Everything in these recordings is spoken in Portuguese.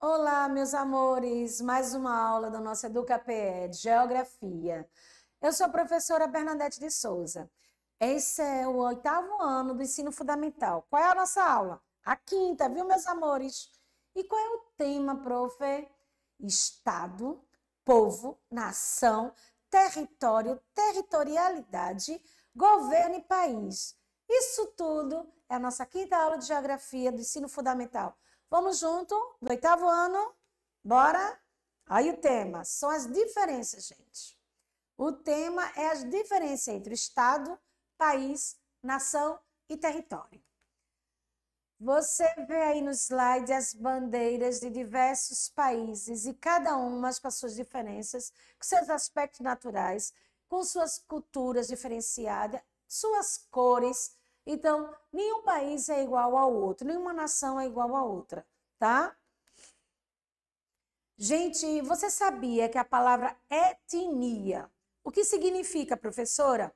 Olá, meus amores, mais uma aula da nossa EducaPE de Geografia. Eu sou a professora Bernadette de Souza. Esse é o 8º ano do ensino fundamental. Qual é a nossa aula? A quinta, viu, meus amores? E qual é o tema, prof? Estado, povo, nação, território, territorialidade, governo e país. Isso tudo é a nossa quinta aula de Geografia do ensino fundamental. Vamos junto, do 8º ano? Bora? Aí o tema, são as diferenças, gente. O tema é as diferenças entre Estado, país, nação e território. Você vê aí no slide as bandeiras de diversos países e cada uma com as suas diferenças, com seus aspectos naturais, com suas culturas diferenciadas, suas cores. Então, nenhum país é igual ao outro, nenhuma nação é igual à outra, tá? Gente, você sabia que a palavra etnia, o que significa, professora?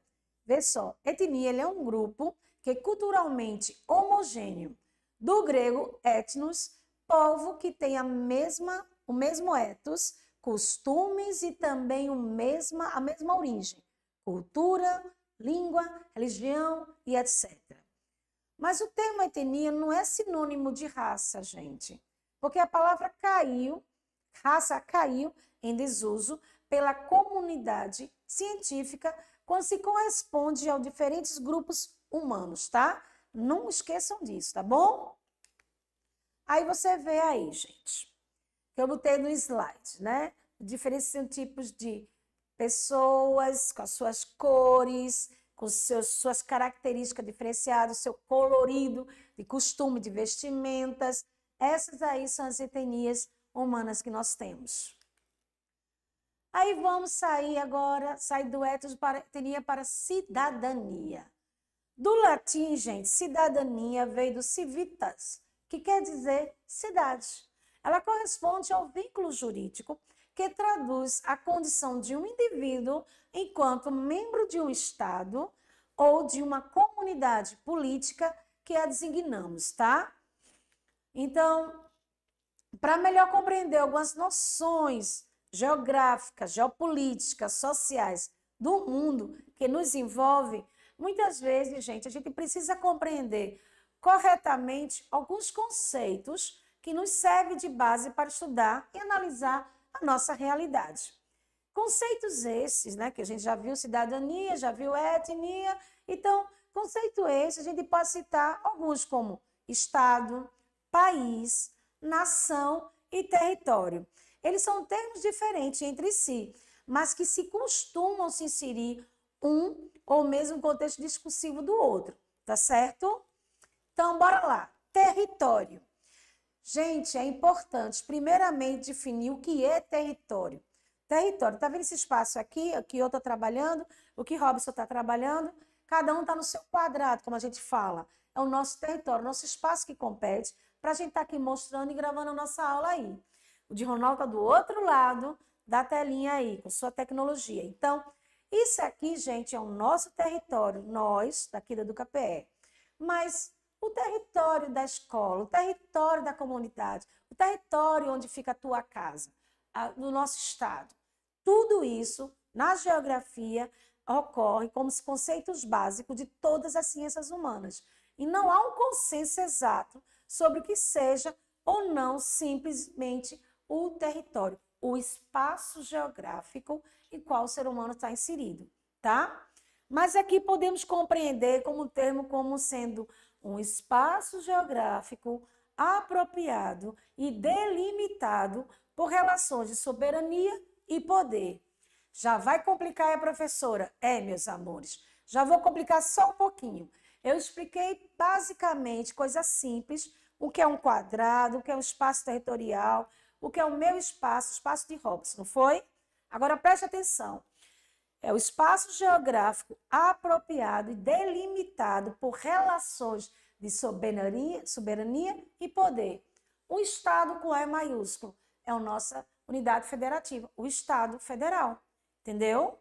Vê só, etnia ele é um grupo que é culturalmente homogêneo. Do grego etnos, povo que tem o mesmo ethos, costumes e também a mesma origem, cultura, língua, religião e etc. Mas o termo etnia não é sinônimo de raça, gente, porque a palavra raça caiu em desuso pela comunidade científica quando se corresponde aos diferentes grupos humanos, tá? Não esqueçam disso, tá bom? Aí você vê aí, gente, que eu botei no slide, né? Diferentes tipos de pessoas, com as suas cores, com suas características diferenciadas, seu colorido, de costume, de vestimentas. Essas aí são as etnias humanas que nós temos. Aí vamos sair do ethos para etnia para cidadania. Do latim, gente, cidadania veio do civitas, que quer dizer cidade. Ela corresponde ao vínculo jurídico que traduz a condição de um indivíduo enquanto membro de um Estado ou de uma comunidade política que a designamos, tá? Então, para melhor compreender algumas noções geográficas, geopolíticas, sociais do mundo que nos envolve, muitas vezes, gente, a gente precisa compreender corretamente alguns conceitos que nos servem de base para estudar e analisar a nossa realidade. Conceitos esses, né, que a gente já viu cidadania, já viu etnia, então, conceito esse, a gente pode citar alguns como Estado, país, nação e território. Eles são termos diferentes entre si, mas que se costumam se inserir um ou mesmo contexto discursivo do outro, tá certo? Então, bora lá. Território. Gente, é importante, primeiramente, definir o que é território. Território, tá vendo esse espaço aqui, o que eu estou trabalhando, o que Robson está trabalhando? Cada um está no seu quadrado, como a gente fala. É o nosso território, nosso espaço que compete, para a gente estar aqui mostrando e gravando a nossa aula aí. O de Ronaldo está do outro lado da telinha aí, com sua tecnologia. Então, isso aqui, gente, é o nosso território, nós, daqui da EducaPE. Mas o território da escola, o território da comunidade, o território onde fica a tua casa, no nosso estado. Tudo isso, na geografia, ocorre como conceitos básicos de todas as ciências humanas. E não há um consenso exato sobre o que seja ou não simplesmente o território, o espaço geográfico em qual o ser humano está inserido, tá? Mas aqui podemos compreender como o termo como sendo um espaço geográfico apropriado e delimitado por relações de soberania e poder. Já vai complicar, professora? É, meus amores, já vou complicar só um pouquinho. Eu expliquei basicamente coisas simples, o que é um quadrado, o que é um espaço territorial, o que é o meu espaço, o espaço de Robson, não foi? Agora preste atenção. É o espaço geográfico apropriado e delimitado por relações de soberania e poder. O Estado com E maiúsculo é a nossa unidade federativa, o Estado federal, entendeu?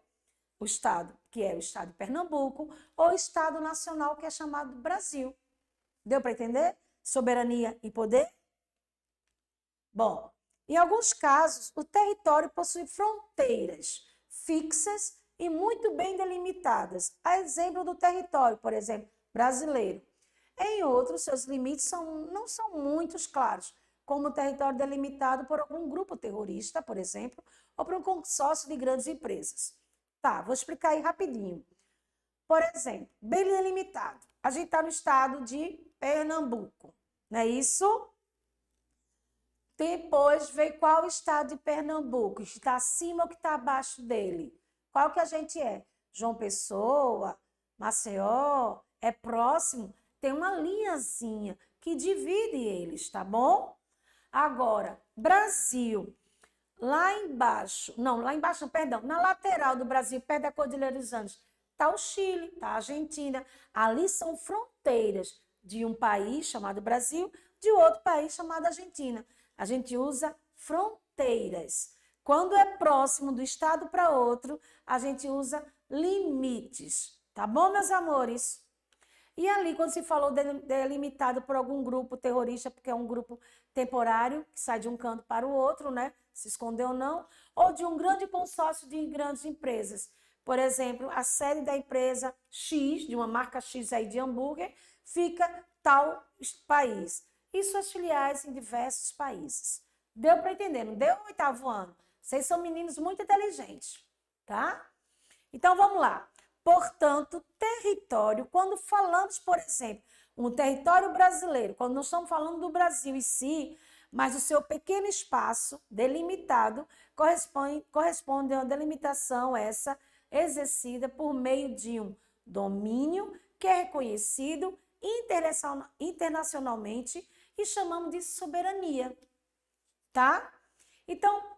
O Estado, que é o Estado de Pernambuco, ou o Estado nacional, que é chamado Brasil. Deu para entender? Soberania e poder? Bom, Em alguns casos, o território possui fronteiras fixas e muito bem delimitadas. A exemplo do território, por exemplo, brasileiro. Em outros, seus limites não são muito claros, como o território delimitado por algum grupo terrorista, por exemplo, ou por um consórcio de grandes empresas. Tá, vou explicar aí rapidinho. Por exemplo, bem delimitado. A gente está no estado de Pernambuco, não é isso? Depois veio qual estado de Pernambuco? Está acima ou que está abaixo dele? Qual que a gente é? João Pessoa, Maceió, é próximo? Tem uma linhazinha que divide eles, tá bom? Agora, Brasil, lá embaixo, perdão, na lateral do Brasil, perto da Cordilheira dos Andes, está o Chile, está a Argentina. Ali são fronteiras de um país chamado Brasil, de outro país chamado Argentina. A gente usa fronteiras. Quando é próximo do estado para outro, a gente usa limites. Tá bom, meus amores? E ali, quando se falou delimitado por algum grupo terrorista, porque é um grupo temporário, que sai de um canto para o outro, né? Se esconder ou não, ou de um grande consórcio de grandes empresas. Por exemplo, a sede da empresa X, de uma marca X aí de hambúrguer, fica tal país. E suas filiais em diversos países. Deu para entender? Não deu, oitavo ano? Vocês são meninos muito inteligentes, tá? Então, vamos lá. Portanto, território, quando falamos, por exemplo, um território brasileiro, quando não estamos falando do Brasil em si, mas o seu pequeno espaço delimitado corresponde a uma delimitação essa exercida por meio de um domínio que é reconhecido internacionalmente e chamamos de soberania, tá? Então,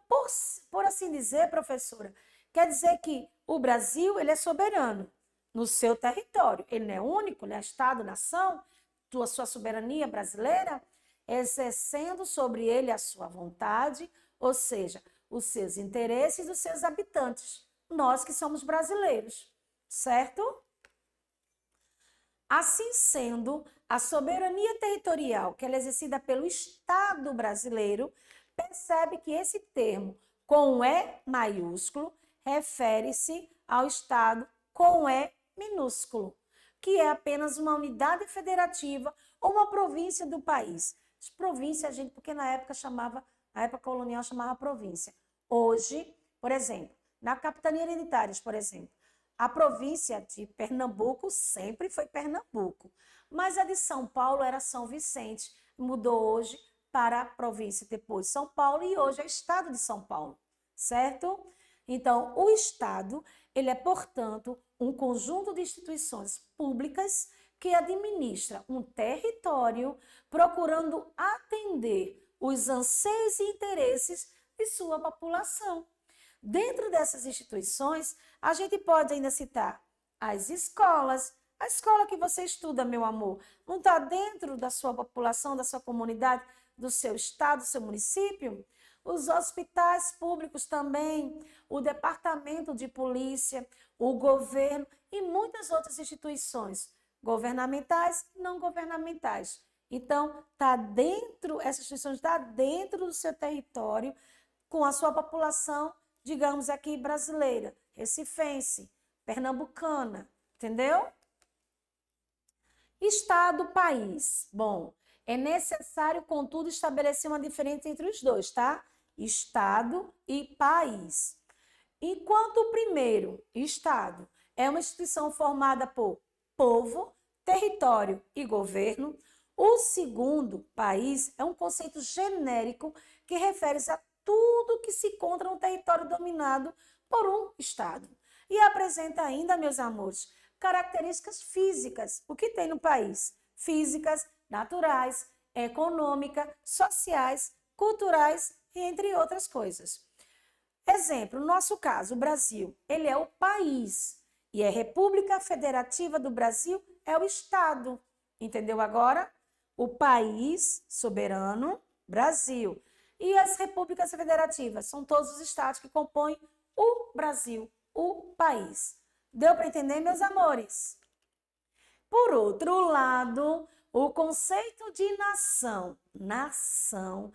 por assim dizer, professora, quer dizer que o Brasil ele é soberano no seu território. Ele não é único, ele é Estado-nação, sua soberania brasileira, exercendo sobre ele a sua vontade, ou seja, os seus interesses dos seus habitantes. Nós que somos brasileiros, certo? Assim sendo, a soberania territorial, que ela é exercida pelo Estado brasileiro, percebe que esse termo, com E maiúsculo, refere-se ao Estado com E minúsculo, que é apenas uma unidade federativa ou uma província do país. Província, gente, porque na época colonial chamava província. Hoje, por exemplo, na capitania hereditárias, por exemplo, a província de Pernambuco sempre foi Pernambuco, mas a de São Paulo era São Vicente, mudou hoje para a província depois São Paulo e hoje é o estado de São Paulo, certo? Então, o Estado, ele é, portanto, um conjunto de instituições públicas que administra um território procurando atender os anseios e interesses de sua população. Dentro dessas instituições, a gente pode ainda citar as escolas. A escola que você estuda, meu amor, não está dentro da sua população, da sua comunidade, do seu estado, do seu município? Os hospitais públicos também, o departamento de polícia, o governo e muitas outras instituições, governamentais e não governamentais. Então, essas instituições estão dentro do seu território, com a sua população, digamos aqui, brasileira, recifense, pernambucana, entendeu? Estado, país. Bom, é necessário, contudo, estabelecer uma diferença entre os dois, tá? Estado e país. Enquanto o primeiro, Estado, é uma instituição formada por povo, território e governo, o segundo, país, é um conceito genérico que refere-se a tudo que se encontra no território dominado por um Estado. E apresenta ainda, meus amores, características físicas. O que tem no país? Físicas, naturais, econômicas, sociais, culturais e entre outras coisas. Exemplo, no nosso caso, o Brasil, ele é o país e a República Federativa do Brasil é o Estado. Entendeu agora? O país soberano, Brasil. E as repúblicas federativas são todos os estados que compõem o Brasil, o país. Deu para entender, meus amores? Por outro lado, o conceito de nação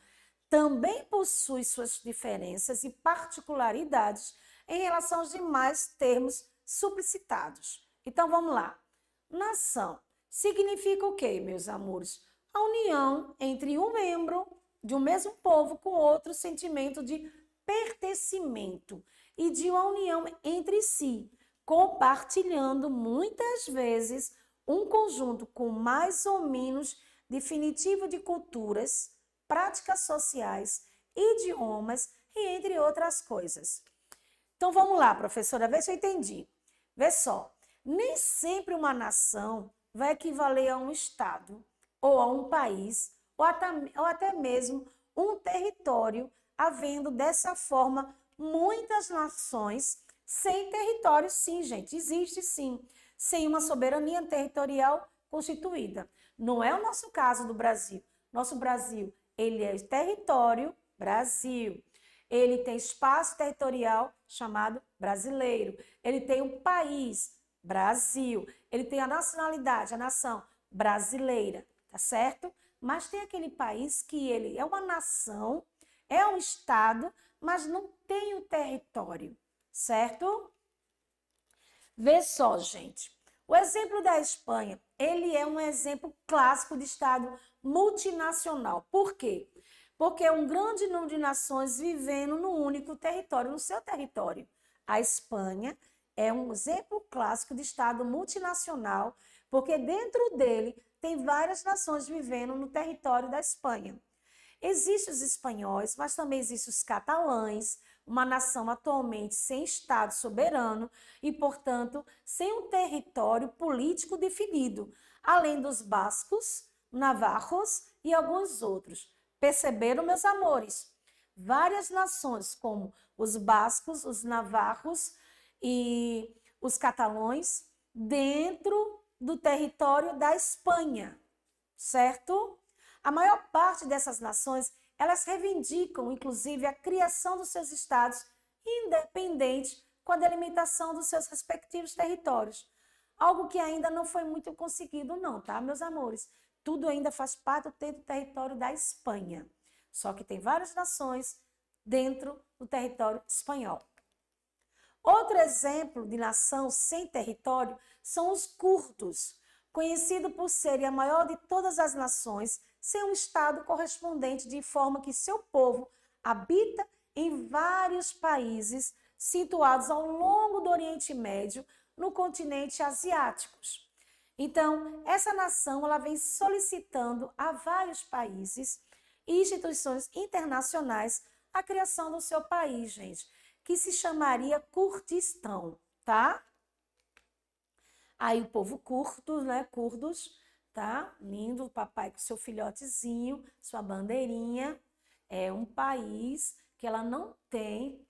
também possui suas diferenças e particularidades em relação aos demais termos suplicitados. Então, vamos lá. Nação significa o quê, meus amores? A união entre um membro de um mesmo povo com outro sentimento de pertencimento e de uma união entre si, compartilhando muitas vezes um conjunto com mais ou menos definitivo de culturas, práticas sociais, idiomas e entre outras coisas. Então vamos lá, professora, vê se eu entendi. Vê só, nem sempre uma nação vai equivaler a um estado ou a um país ou até mesmo um território, havendo dessa forma muitas nações sem território, sim, gente, existe sim, sem uma soberania territorial constituída. Não é o nosso caso do Brasil. Nosso Brasil, ele é território Brasil. Ele tem espaço territorial chamado brasileiro. Ele tem um país, Brasil. Ele tem a nacionalidade, a nação brasileira, tá certo? Mas tem aquele país que ele é uma nação, é um estado, mas não tem o território, certo? Vê só, gente. O exemplo da Espanha, ele é um exemplo clássico de estado multinacional. Por quê? Porque é um grande número de nações vivendo num único território, no seu território. A Espanha é um exemplo clássico de estado multinacional, porque dentro dele tem várias nações vivendo no território da Espanha. Existem os espanhóis, mas também existem os catalães, uma nação atualmente sem Estado soberano e, portanto, sem um território político definido, além dos bascos, navarros e alguns outros. Perceberam, meus amores? Várias nações, como os bascos, os navarros e os catalães, dentro do território da Espanha, certo? A maior parte dessas nações, elas reivindicam, inclusive, a criação dos seus estados independente com a delimitação dos seus respectivos territórios. Algo que ainda não foi muito conseguido, não, tá, meus amores? Tudo ainda faz parte do território da Espanha. Só que tem várias nações dentro do território espanhol. Outro exemplo de nação sem território são os curdos, conhecido por serem a maior de todas as nações, sem um estado correspondente, de forma que seu povo habita em vários países situados ao longo do Oriente Médio, no continente asiático. Então, essa nação ela vem solicitando a vários países e instituições internacionais a criação do seu país, gente, que se chamaria Kurdistão, tá? Aí o povo curdo, né, curdos, tá? Lindo, o papai com seu filhotezinho, sua bandeirinha. É um país que ela não tem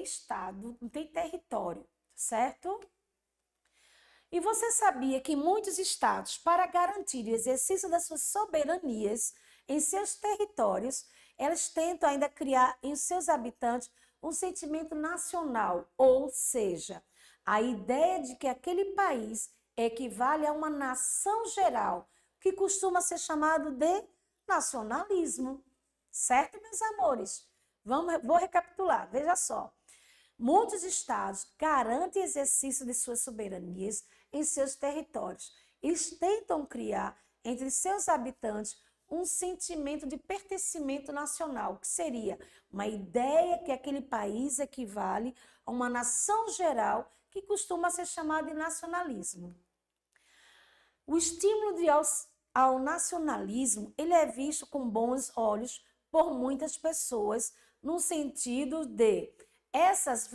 estado, não tem território, certo? E você sabia que muitos estados, para garantir o exercício das suas soberanias em seus territórios, elas tentam ainda criar em seus habitantes um sentimento nacional, ou seja, a ideia de que aquele país equivale a uma nação geral, que costuma ser chamado de nacionalismo. Certo, meus amores? Vou recapitular, veja só. Muitos estados garantem exercício de suas soberanias em seus territórios. Eles tentam criar entre seus habitantes um sentimento de pertencimento nacional, que seria uma ideia que aquele país equivale a uma nação geral, que costuma ser chamada de nacionalismo. O estímulo ao nacionalismo, ele é visto com bons olhos por muitas pessoas, no sentido de essas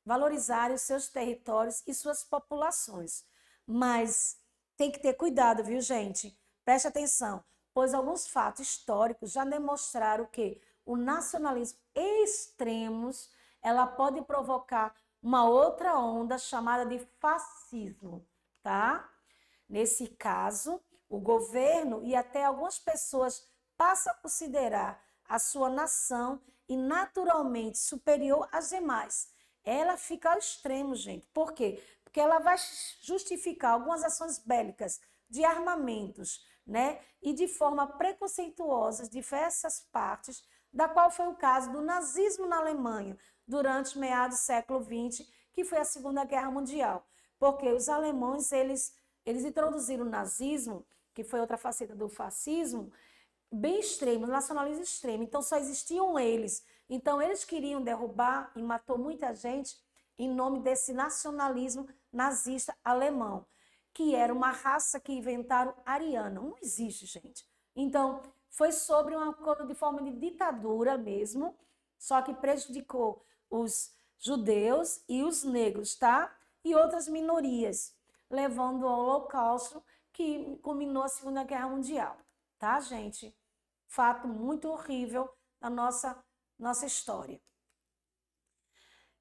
valorizarem os seus territórios e suas populações. Mas tem que ter cuidado, viu, gente? Preste atenção, pois alguns fatos históricos já demonstraram que o nacionalismo extremos, ela pode provocar uma outra onda chamada de fascismo, tá? Nesse caso, o governo e até algumas pessoas passam a considerar a sua nação e naturalmente superior às demais. Ela fica ao extremo, gente. Por quê? Porque ela vai justificar algumas ações bélicas de armamentos né? E de forma preconceituosa diversas partes, da qual foi o caso do nazismo na Alemanha, durante meados do século XX, que foi a Segunda Guerra Mundial. Porque os alemães, eles introduziram o nazismo, que foi outra faceta do fascismo, bem extremo, nacionalismo extremo. Então, só existiam eles. Então, eles queriam derrubar e matou muita gente em nome desse nacionalismo nazista alemão, que era uma raça que inventaram ariana. Não existe, gente. Então, foi sobre uma coisa de forma de ditadura mesmo, só que prejudicou os judeus e os negros, tá? E outras minorias, levando ao Holocausto, que culminou a Segunda Guerra Mundial, tá, gente? Fato muito horrível na nossa história.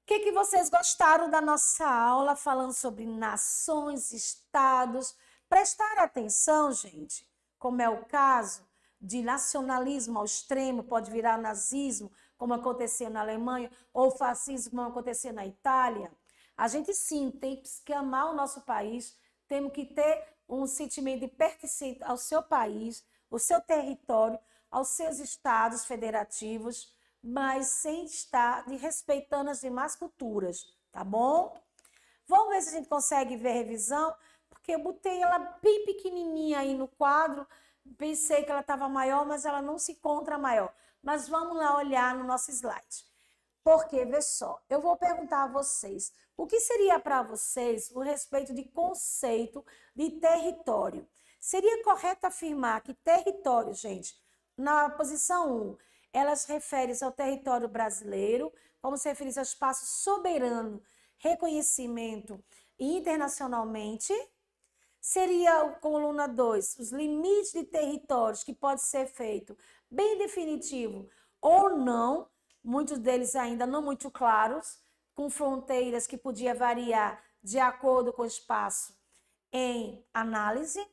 O que vocês gostaram da nossa aula falando sobre nações, estados? Prestaram atenção, gente, como é o caso de nacionalismo ao extremo, pode virar nazismo, como aconteceu na Alemanha, ou fascismo, como aconteceu na Itália? A gente sim tem que amar o nosso país, temos que ter um sentimento de pertencimento ao seu país, ao seu território, aos seus estados federativos, mas sem estar respeitando as demais culturas, tá bom? Vamos ver se a gente consegue ver a revisão, porque eu botei ela bem pequenininha aí no quadro, pensei que ela estava maior, mas ela não se encontra maior. Mas vamos lá olhar no nosso slide. Porque, vê só, eu vou perguntar a vocês, o que seria para vocês o respeito de conceito de território? Seria correto afirmar que território, gente, na posição 1, elas referem-se ao território brasileiro, como se referisse ao espaço soberano, reconhecimento internacionalmente. Seria a coluna 2, os limites de territórios que pode ser feito bem definitivo ou não, muitos deles ainda não muito claros, com fronteiras que podia variar de acordo com o espaço em análise.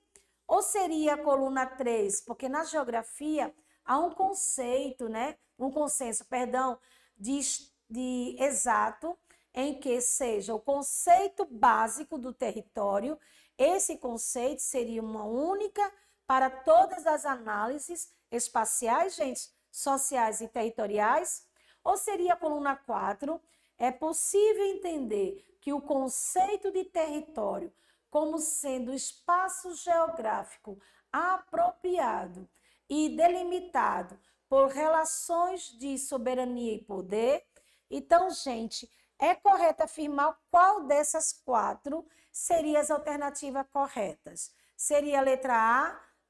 Ou seria a coluna 3, porque na geografia há um conceito, né? Um consenso, perdão, de exato, em que seja o conceito básico do território. Esse conceito seria uma única para todas as análises espaciais, gente, sociais e territoriais. Ou seria a coluna 4, é possível entender que o conceito de território como sendo espaço geográfico apropriado e delimitado por relações de soberania e poder. Então, gente, é correto afirmar qual dessas 4 seriam as alternativas corretas. Seria a letra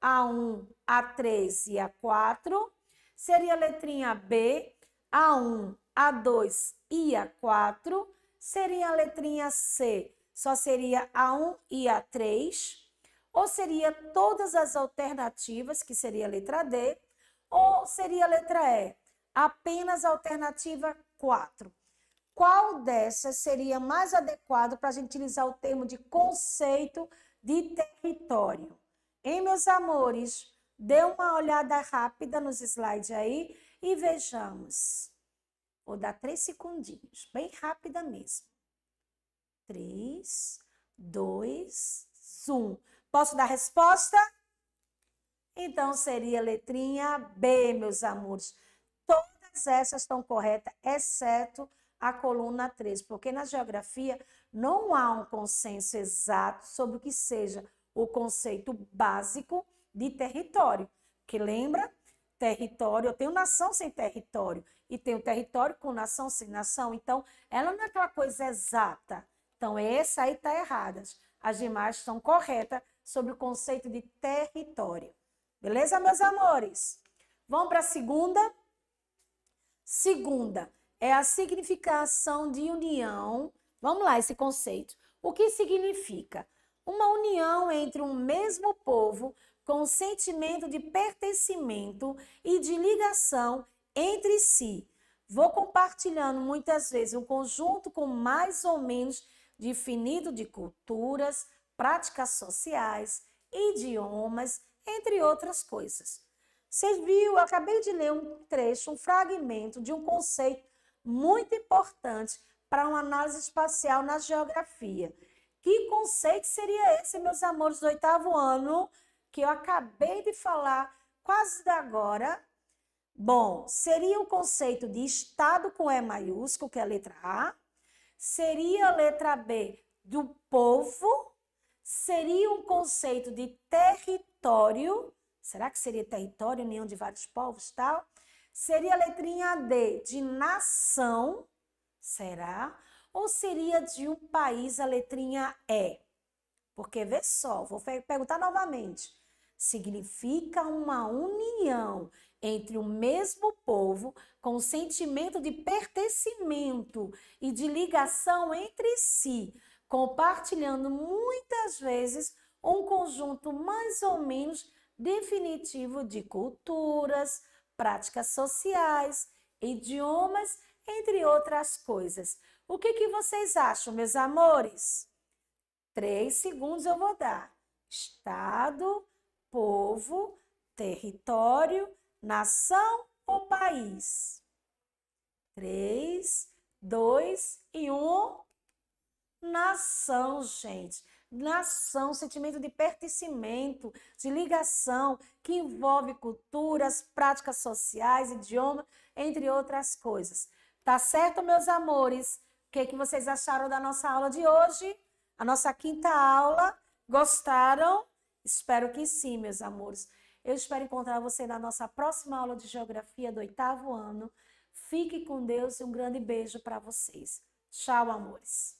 A, A1, A3 e A4. Seria a letrinha B, A1, A2 e A4. Seria a letrinha C, só seria A1 e A3. Ou seria todas as alternativas, que seria a letra D. Ou seria a letra E, apenas a alternativa 4. Qual dessas seria mais adequado para a gente utilizar o termo de conceito de território? Hein, meus amores? Dê uma olhada rápida nos slides aí e vejamos. Vou dar 3 segundinhos, bem rápida mesmo. 3, 2, 1. Posso dar resposta? Então, seria a letrinha B, meus amores. Todas essas estão corretas, exceto a coluna 3, porque na geografia não há um consenso exato sobre o que seja o conceito básico de território. Que lembra? Território, eu tenho nação sem território, e tenho território com nação sem nação, então ela não é aquela coisa exata. Então, essa aí está errada. As demais estão corretas sobre o conceito de território. Beleza, meus amores? Vamos para a segunda? Segunda é a significação de união. Vamos lá, esse conceito. O que significa? Uma união entre um mesmo povo com um sentimento de pertencimento e de ligação entre si. Vou compartilhando muitas vezes um conjunto com mais ou menos definido de culturas, práticas sociais, idiomas, entre outras coisas. Vocês viram, eu acabei de ler um trecho, um fragmento de um conceito muito importante para uma análise espacial na geografia. Que conceito seria esse, meus amores, do 8º ano que eu acabei de falar quase da agora. Bom, seria o conceito de Estado com E maiúsculo, que é a letra A. Seria a letra B do povo. Seria um conceito de território. Será que seria território, união de vários povos, tal? Seria a letrinha D de nação. Será? Ou seria de um país a letrinha E? Porque, vê só, vou perguntar novamente. Significa uma união entre o mesmo povo com o sentimento de pertencimento e de ligação entre si, compartilhando muitas vezes um conjunto mais ou menos definitivo de culturas, práticas sociais, idiomas, entre outras coisas. O que vocês acham, meus amores? 3 segundos eu vou dar. Estado, povo, território, nação ou país? 3, 2 e 1. Nação, gente. Nação, sentimento de pertencimento, de ligação, que envolve culturas, práticas sociais, idioma, entre outras coisas. Tá certo, meus amores? O que vocês acharam da nossa aula de hoje? A nossa quinta aula. Gostaram? Espero que sim, meus amores. Eu espero encontrar você na nossa próxima aula de Geografia do 8º ano. Fique com Deus e um grande beijo para vocês. Tchau, amores.